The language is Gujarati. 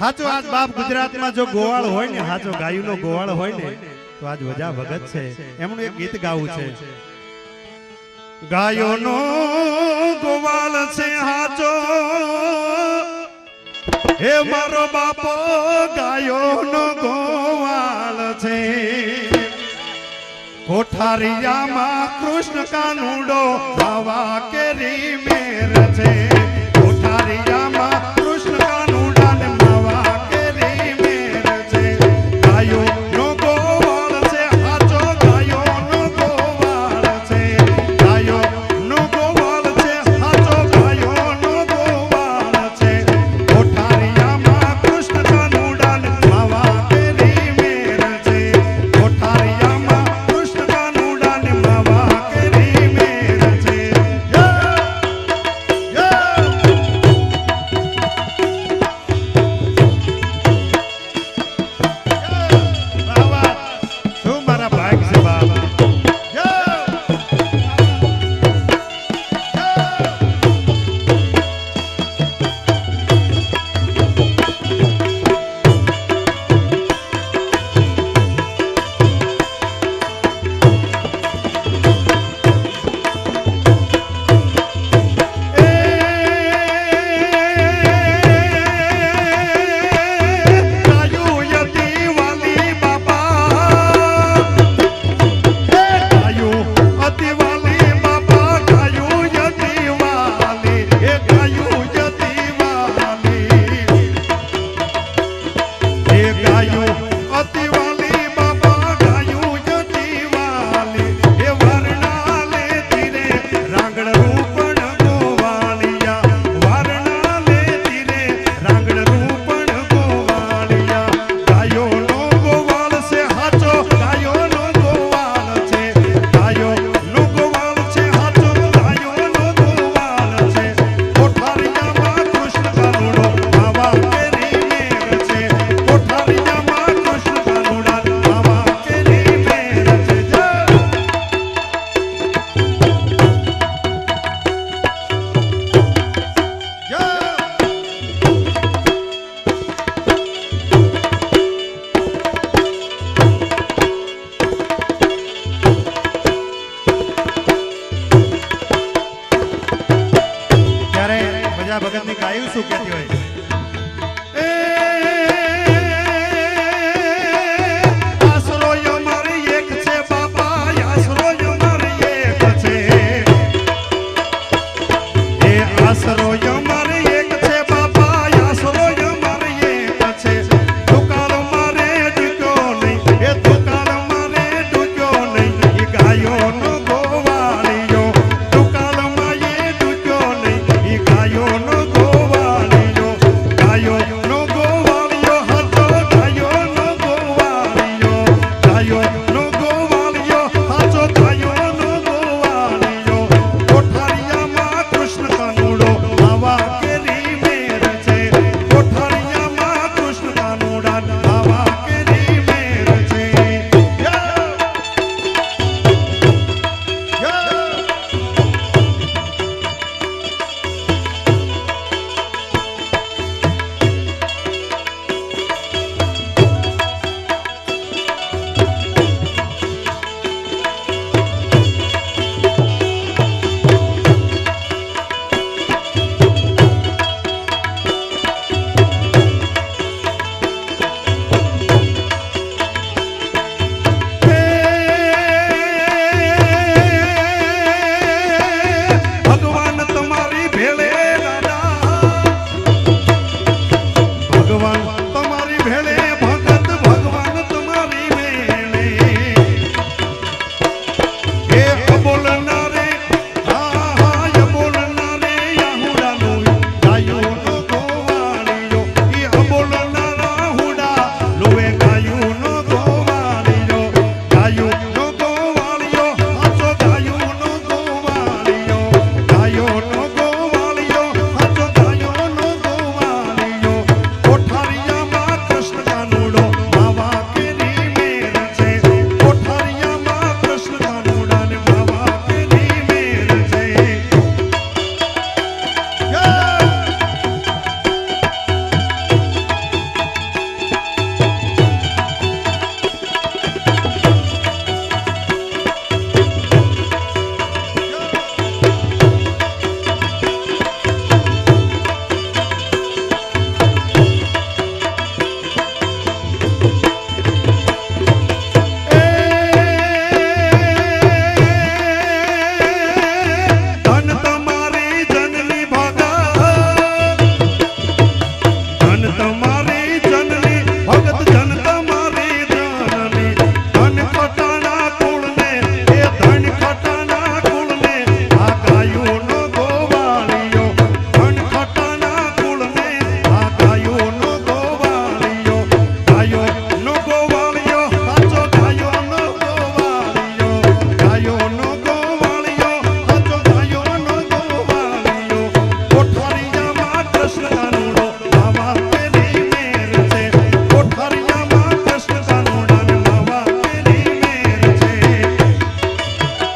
હાચો આજ બાપ ગુજરાતમાં જો ગોવાળ હોય ને, હાચો ગાયુનો ગોવાળ હોય ને, તો આજ વજા ભગત છે. એમનું એક ગીત ગાવું છે. ગાયોનો ગોવાળ છે હાચો, હે મારો બાપો ગાયોનો ગોવાળ છે. કોઠારિયામાં કૃષ્ણ કાનુડો બાવા કેરી મેર છે. કોઠારિયામાં કૃષ્ણ કાનુડા ને બાવા કેરી મેર છે. ગાયોનો ગોવાળ છે હાચો, ગાયોનો ગોવાળ છે. ગાયોનો ગોવાળ છે હાચો, ગાયોનો ગોવાળ છે. કોઠારિયામાં કૃષ્ણ કાનુડા ને બાવા કેરી મેર છે. કોઠારિયામાં કૃષ્ણ કાનુડા ને બાવા કેરી મેર છે. તમારી